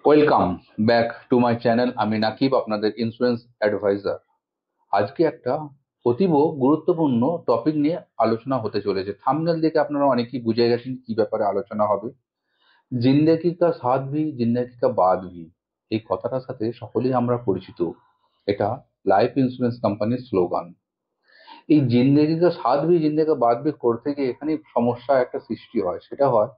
Welcome back to my channel. আমি নাকিব, আপনাদের insurance adviser. আজকে একটা অতীব গুরুত্বপূর্ণ টপিক নিয়ে আলোচনা হতে চলেছে। থাম্বনেল দেখে আপনারা অনেকেই বুঝে গেছেন কি ব্যাপারে আলোচনা হবে। জিন্দেগি কা সাথ ভি জিন্দেগি কা বাদ ভি, এই কথাটার সাথে সকলেই আমরা পরিচিত। এটা লাইফ ইন্স্যুরেন্স কোম্পানির স্লোগান। এই জিন্দেগি কা সাথ ভি জিন্দেগি কা বাদ ভি করতে গিয়ে এখানে সমস্যা একটা সৃষ্টি হয়। সেটা হয়,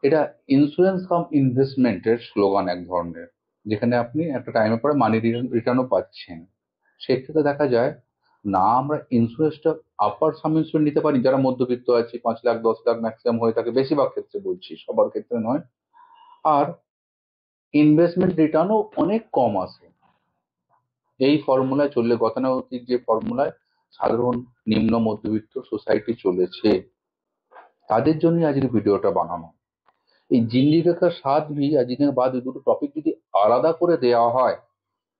এটা ইন্স্যুরেন্স কাম ইনভেস্টমেন্টের স্লোগান এক ধরনের, যেখানে আপনি একটা টাইমের পরে মানি রিটার্নও পাচ্ছেন। সেক্ষেত্রে দেখা যায়, না আমরা ইন্স্যুরেন্সটা আপার সাম ইন্স্যুরেন্স নিতে পারি যারা মধ্যবিত্ত আছে, 5 লাখ 10 লাখ ম্যাক্সিমাম হয়ে থাকে, বেশিরভাগ ক্ষেত্রে বলছি, সবার ক্ষেত্রে নয়। আর ইনভেস্টমেন্ট রিটার্নও অনেক কম আসে। এই ফর্মুলায় চললে, গতানুগতিক যে ফর্মুলায় সাধারণ নিম্ন মধ্যবিত্ত সোসাইটি চলেছে, তাদের জন্যই আজকে ভিডিওটা বানানো। এই জিন্দিগি কা সাথ ভি আর জিন্দেগি কা বাদ ভি দুটো টপিক যদি আলাদা করে দেওয়া হয়,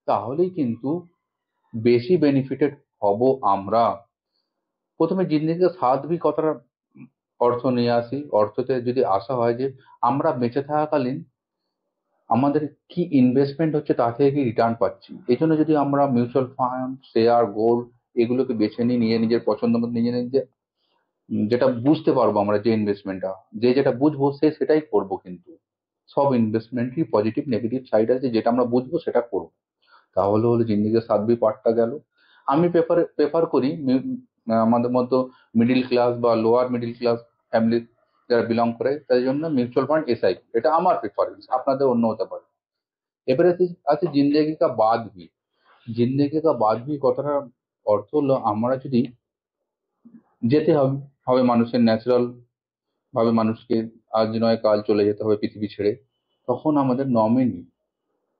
তাহলেই কিন্তু বেশি বেনিফিটেড হব আমরা। প্রথমে জিন্দেগি কা সাথ ভি কথাটার অর্থ নিয়ে আসি। অর্থতে যদি আসা হয় যে আমরা বেঁচে থাকাকালীন আমাদের কি ইনভেস্টমেন্ট হচ্ছে, তা থেকে কি রিটার্ন পাচ্ছি। এই জন্য যদি আমরা মিউচুয়াল ফান্ড, শেয়ার, গোল্ড এগুলোকে বেছে নিই, নিয়ে নিজের পছন্দ মতো নিজে নিজে যেটা বুঝতে পারবো আমরা, যে ইনভেস্টমেন্টটা যে যেটা বুঝবো সে সেটাই করবো। কিন্তু সব ইনভেস্টমেন্টই পজিটিভ নেগেটিভ সাইড আছে, যেটা আমরা বুঝবো সেটা করবো। তাহলে হলো জিন্দেগি সাধ্বী পার্টটা গেল। আমি প্রেফার করি আমাদের মতো মিডিল ক্লাস বা লোয়ার মিডিল ক্লাস ফ্যামিলি যারা বিলং করে, তাদের জন্য মিউচুয়াল ফান্ড, এসআইপি, এটা আমার প্রেফারেন্স, আপনাদের অন্য হতে পারে। এবারে আছে জিন্দেগি কা বাদ ভি। জিন্দেগি কা বাদ ভি কথাটার অর্থ হলো, আমরা যদি যেতে হবে হবে মানুষের ন্যাচারাল ভাবে, মানুষকে আজ নয় কাল চলে যেতে হবে পৃথিবী ছেড়ে, তখন আমাদের নমিনি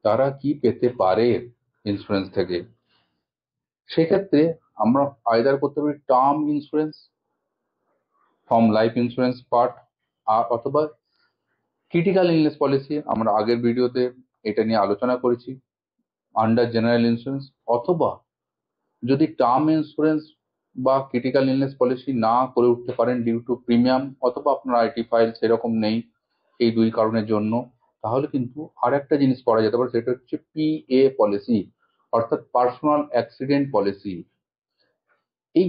তারা কি পেতে পারে ইন্স্যুরেন্স থেকে। সেক্ষেত্রে আমরা আইদার করতে পারি term insurance from life insurance part, আর অথবা ক্রিটিক্যাল ইলনেস পলিসি, আমরা আগের ভিডিওতে এটা নিয়ে আলোচনা করেছি, আন্ডার জেনারেল ইন্স্যুরেন্স। অথবা যদি টার্ম ইন্স্যুরেন্স বা ক্রিটিক্যাল ইলনেস পলিসি না করে উঠতে পারেন ডিউ টু প্রিমিয়াম, অথবা আপনার আইটি ফাইল সেরকম নেই এই দুই কারণের জন্য, তাহলে কিন্তু আর একটা জিনিস করা যেতে পারে, সেটা হচ্ছে পিএ পলিসি, অর্থাৎ পার্সোনাল অ্যাক্সিডেন্ট পলিসি। এই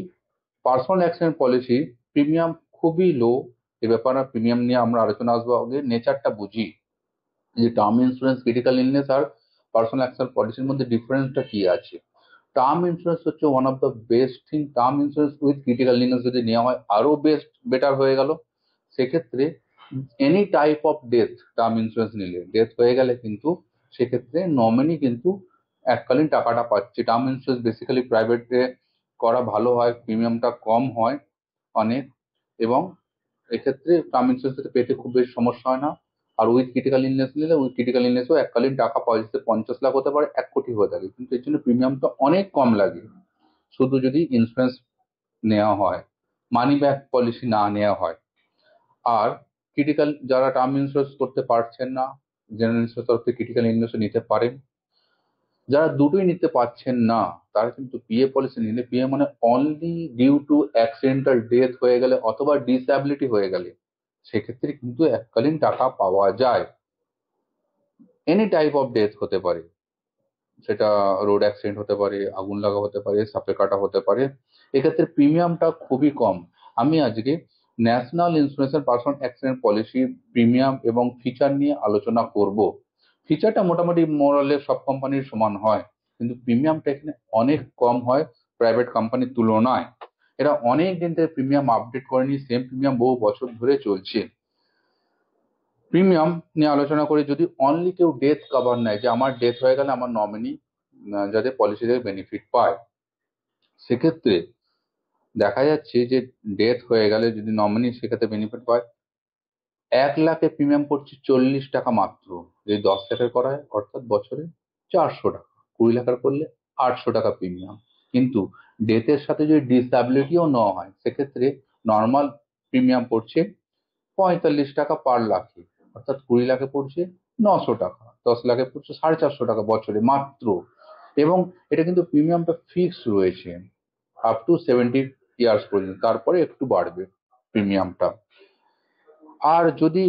পার্সোনাল অ্যাক্সিডেন্ট পলিসি প্রিমিয়াম খুবই লো। এ ব্যাপারে প্রিমিয়াম নিয়ে আমরা আলোচনা আসবো, আগে নেচারটা বুঝি যে টার্ম ইন্স্যুরেন্স, ক্রিটিক্যাল ইলনেস আর পার্সোনাল অ্যাক্সিডেন্ট পলিসির মধ্যে ডিফারেন্সটা কি আছে। টার্ম ইন্স্যুরেন্স হচ্ছে one of the best thing. Term insurance with critical illness যদি নেওয়া হয়, আরো বেটার হয়ে গেল। সেক্ষেত্রে any type of death, term insurance নিলে ডেথ হয়ে গেলে কিন্তু সেক্ষেত্রে নমিনি কিন্তু এককালীন টাকাটা পাচ্ছে। টার্ম ইন্স্যুরেন্স বেসিক্যালি প্রাইভেটে করা ভালো হয়, প্রিমিয়ামটা কম হয় অনেক, এবং এক্ষেত্রে টার্ম ইন্স্যুরেন্স পেতে খুব বেশি সমস্যা হয় না। আর উইথ ক্রিটিক্যাল ইলনেস নিলে, উইথ ক্রিটিক্যাল ইলনেসও এককালীন টাকা পাওয়া যাচ্ছে, 50 লাখ হতে পারে, 1 কোটি হয়ে থাকে, কিন্তু এর জন্য প্রিমিয়ামটা অনেক কম লাগে, শুধু যদি ইন্স্যুরেন্স নেওয়া হয়, মানি ব্যাক পলিসি না নেওয়া হয়। আর ক্রিটিক্যাল, যারা টার্ম ইন্স্যুরেন্স করতে পারছেন না, জেনারেল ইন্স্যুরেন্স তরফ থেকে ক্রিটিক্যাল ইলনেসও নিতে পারেন। যারা দুটোই নিতে পারছেন না, তারা কিন্তু পিএ পলিসি নিলে, পিএ মানে only due to accidental death হয়ে গেলে অথবা ডিসঅ্যাবিলিটি হয়ে গেলে, সেক্ষেত্রে কিন্তু এককালীন টাকা পাওয়া যায়। এনি টাইপ অফ ডেথ হতে পারে, সেটা রোড অ্যাক্সিডেন্ট হতে পারে, আগুন লাগা হতে পারে, সাপে কাটা হতে পারে। এক্ষেত্রে প্রিমিয়ামটা খুবই কম। আমি আজকে ন্যাশনাল ইন্স্যুরেন্সের পার্সোনাল অ্যাক্সিডেন্ট পলিসির প্রিমিয়াম এবং ফিচার নিয়ে আলোচনা করব। ফিচারটা মোটামুটি মোরালে সব কোম্পানির সমান হয়, কিন্তু প্রিমিয়ামটা এখানে অনেক কম হয় প্রাইভেট কোম্পানির তুলনায়। এরা অনেক দিন থেকে প্রিমিয়াম আপডেট করেনি, সেম প্রিমিয়াম বহু বছর ধরে চলছে। প্রিমিয়াম নিয়ে আলোচনা করি। যদি অনলি কেউ ডেথ কভার নেয়, যে আমার ডেথ হয়ে গেলে আমার নমিনি যাতে পলিসি থেকে বেনিফিট পায়, সেক্ষেত্রে দেখা যাচ্ছে যে ডেথ হয়ে গেলে যদি নমিনি সেক্ষেত্রে বেনিফিট পায়, 1 লাখের প্রিমিয়াম পড়ছে 40 টাকা মাত্র। যদি 10 লাখের করা হয়, অর্থাৎ বছরে 400 টাকা। 20 লাখের করলে 800 টাকা প্রিমিয়াম। কিন্তু ডেথের সাথে যদি ডিসঅ্যাবিলিটিও নেওয়া হয়, সেক্ষেত্রে নর্মাল প্রিমিয়াম পড়ছে 45 টাকা পার লাখে, অর্থাৎ 20 লাখে পড়ছে 900 টাকা, 10 লাখে পড়ছে 450 টাকা বছরে মাত্র। এবং এটা কিন্তু প্রিমিয়ামটা ফিক্স রয়েছে আপ টু 70 ইয়ার্স পর্যন্ত, তারপরে একটু বাড়বে প্রিমিয়ামটা। আর যদি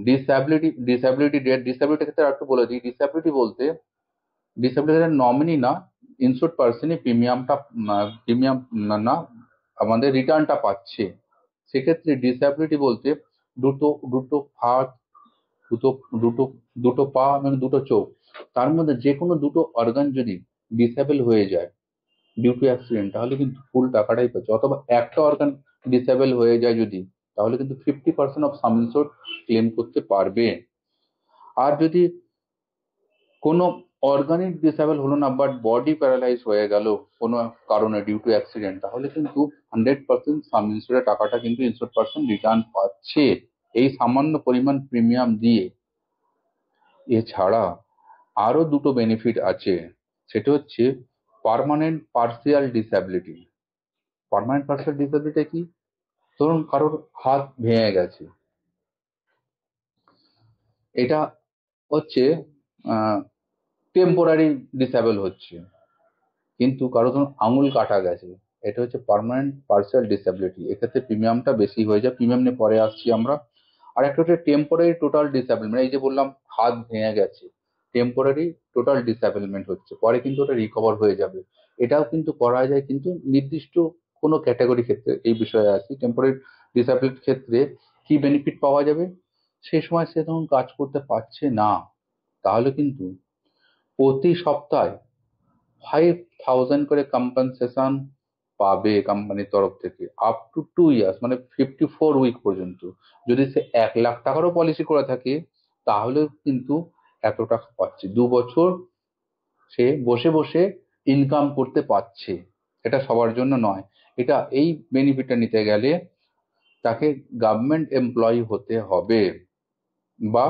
ডিসএবিলিটি ডেট, ডিসএবিলিটি ক্ষেত্রে একটু বলে দিই। ডিসএবিলিটি নমিনি না, ইনস্যুরড পার্সনই প্রিমিয়াম না আমাদের রিটার্নটা পাচ্ছে। সেক্ষেত্রে ডিসএবিলিটি বলতে দুটো দুটো হাত, দুটো দুটো দুটো পা এবং দুটো চোখ, তার মধ্যে যে কোনো দুটো অর্গান যদি ডিসেবল হয়ে যায় ডিউ টু অ্যাক্সিডেন্ট, তাহলে কিন্তু ফুল টাকাটাই পাচ্ছে। অথবা একটা অর্গান ডিসেবল হয়ে যায় যদি, তাহলে কিন্তু 50% অফ সাম ইনসিওর্ড ক্লেম করতে পারবে। আর যদি কোনো অর্গানিক ডিসেবল হলো না, বাট বডি প্যারালাইজ হয়ে গেল কোনো কারণে ডিউ টু অ্যাক্সিডেন্ট, তাহলে কিন্তু 100% সাম ইনসিওর্ডের টাকাটা কিন্তু ইনসিওর্ড পার্সন রিটার্ন পাচ্ছে এই সামান্য পরিমাণ প্রিমিয়াম দিয়ে। এছাড়া আরো দুটো বেনিফিট আছে, সেটা হচ্ছে permanent partial disability. Permanent partial disability কি? ধরুন কারোর হাত ভেঙে গেছে, এটা হচ্ছে টেম্পোরারি ডিসেবল হচ্ছে। কিন্তু কারো ধরুন আঙুল কাটা গেছে, এটা হচ্ছে পার্মানেন্ট পার্সিয়াল ডিসএবিলিটি। এক্ষেত্রে প্রিমিয়ামটা বেশি হয়ে যায়, প্রিমিয়াম নিয়ে পরে আসছি আমরা। আর একটা হচ্ছে টেম্পোরারি টোটাল ডিসএবল, মানে এই যে বললাম হাত ভেঙে গেছে, টেম্পোরারি টোটাল ডিসএবলমেন্ট হচ্ছে, পরে কিন্তু ওটা রিকভার হয়ে যাবে। এটাও কিন্তু করা যায়, কিন্তু নির্দিষ্ট কোনো ক্যাটাগরি ক্ষেত্রে। এই বিষয়ে আসি, টেম্পোরারি ডিসএবিলিটির ক্ষেত্রে কি বেনিফিট পাওয়া যাবে? সেই সময় সে তখন কাজ করতে পারছে না, তাহলে কিন্তু প্রতি সপ্তাহে 5,000 করে কম্পেনসেশন পাবে কোম্পানির তরফ থেকে, আপ টু 2 ইয়ার্স, মানে 54 উইক পর্যন্ত। যদি সে 1 লাখ টাকারও পলিসি করে থাকে, তাহলেও কিন্তু এত টাকা পাচ্ছে। 2 বছর সে বসে বসে ইনকাম করতে পারছে। এটা সবার জন্য নয়। এটা এই বেনিফিটটা নিতে গেলে তাকে গভর্নমেন্ট এমপ্লয়ি হতে হবে বা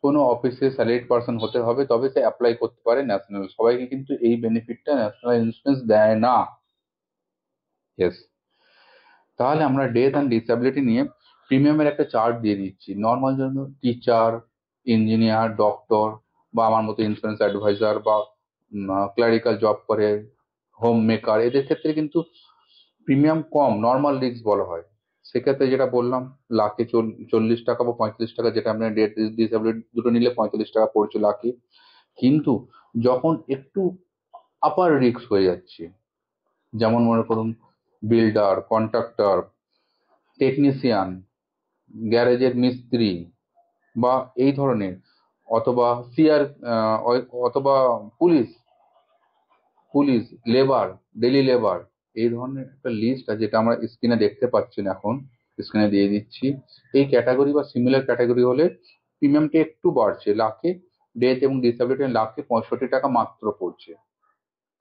কোনো অফিসে স্যালারিড পার্সন হতে হবে, তবে সে অ্যাপ্লাই করতে পারে ন্যাশনাল। সবাইকে কিন্তু এই বেনিফিটটা ন্যাশনাল ইন্স্যুরেন্স দেয় না। ইয়েস। তাহলে আমরা ডেথ অ্যান্ড ডিসএবিলিটি নিয়ে প্রিমিয়ামের একটা চার্ট দিয়ে দিচ্ছি। নর্মাল জন্য টিচার, ইঞ্জিনিয়ার, ডক্টর বা আমার মতো ইন্স্যুরেন্স অ্যাডভাইজার বা ক্লারিক্যাল জব করে, হোম মেকার, এদের ক্ষেত্রে কিন্তু প্রিমিয়াম কম, নর্মাল রিস্ক বলা হয়। সেক্ষেত্রে যেটা বললাম, লাখে 40 টাকা বা 35 টাকা, যেটা আমরা ডেথ ডিসএবিলিটি দুটো নিলে 35 টাকা পড়ছে লাখে। কিন্তু যখন একটু আপার রিস্ক হয়ে যাচ্ছে, যেমন মনে করুন বিল্ডার, কন্ট্রাক্টর, টেকনিশিয়ান, গ্যারেজের মিস্ত্রি বা এই ধরনের, অথবা সিআর, অথবা police police labour, daily labour, এই ধরনের একটা লিস্ট আছে, যেটা আমরা স্ক্রিনে দেখতে পাচ্ছেন, এখন স্ক্রিনে দিয়ে দিচ্ছি। এই ক্যাটাগরি বা সিমিলার ক্যাটাগরি হলে প্রিমিয়ামটা একটু বাড়ছে, লাখে ডেথ এবং ডিসএবিলিটি লাখে 65 টাকা মাত্র পড়ছে।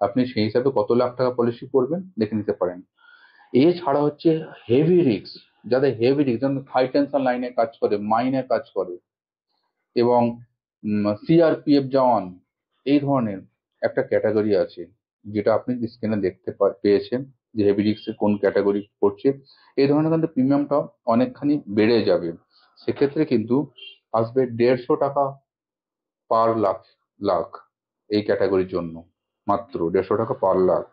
আপনি সেই হিসাবে কত লাখ টাকা পলিসি করবেন দেখে নিতে পারেন। এছাড়া হচ্ছে হেভি রিস্ক, যাদের হেভি রিস্ক, যেমন হাই টেনশন লাইনে কাজ করে, মাইনে কাজ করে, এবং সিআরপিএফ জওয়ান, এই ধরনের একটা ক্যাটাগরি আছে, যেটা আপনি স্ক্রিনে দেখতে পেয়েছেন যে হেভি রিস্কের কোন ক্যাটাগরি পড়ছে। এই ধরনের কিন্তু প্রিমিয়ামটা অনেকখানি বেড়ে যাবে। সেক্ষেত্রে কিন্তু আসবে 150 টাকা পার লাখ, লাখ এই ক্যাটাগরির জন্য, মাত্র 150 টাকা পার লাখ।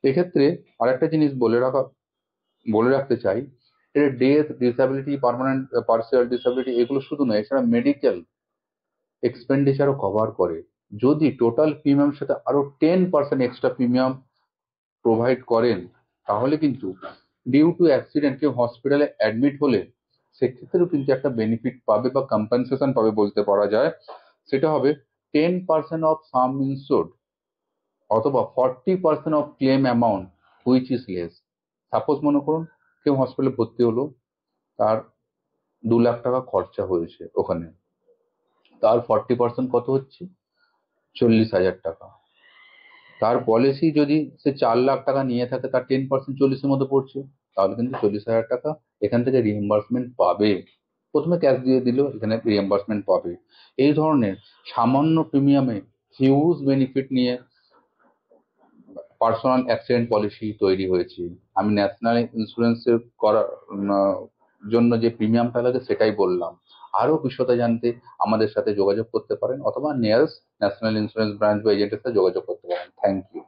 এক্ষেত্রে আরেকটা জিনিস বলে রাখতে চাই, এটা death, disability, permanent partial disability, এগুলো শুধু নয়, এছাড়া মেডিকেল এক্সপেন্ডিচারও কভার করে। যদি টোটাল প্রিমিয়ামের সাথে আরো 10% এক্সট্রা প্রিমিয়াম প্রোভাইড করেন, তাহলে কিন্তু ডিউ টু অ্যাক্সিডেন্ট কেউ হসপিটালে অ্যাডমিট হলে সেক্ষেত্রেও কিন্তু একটা বেনিফিট পাবে বা কম্পেনসেশন পাবে বলতে পারা যায়। সেটা হবে 10% অফ সাম ইনসিওর্ড অথবা 40% of clans amount which is less. Suppose মনে করুন কেউ হসপিটালে ভর্তি হলো, তার 2 লাখ টাকা খরচা হয়েছে ওখানে, তার 40% কত হচ্ছে? 40,000 টাকা। তার পলিসি যদি সে 4 লাখ টাকা নিয়ে থাকে, তার 10% 40-এর মধ্যে পড়ছে, তাহলে কিন্তু 40,000 টাকা এখান থেকে রিএম্বার্সমেন্ট পাবে। প্রথমে ক্যাশ দিয়ে দিল, এখানে রিএম্বার্সমেন্ট পাবে। এই ধরনের সামান্য প্রিমিয়ামে হিউজ বেনিফিট নিয়ে পার্সোনাল অ্যাক্সিডেন্ট পলিসি তৈরি হয়েছে। আমি ন্যাশনাল ইন্স্যুরেন্সের করার জন্য যে প্রিমিয়ামটা লাগে সেটাই বললাম। আরো বিশদে জানতে আমাদের সাথে যোগাযোগ করতে পারেন, অথবা নিয়ারেস্ট ন্যাশনাল ইন্স্যুরেন্স ব্রাঞ্চ বা এজেন্টের সাথে যোগাযোগ করতে পারেন। Thank you.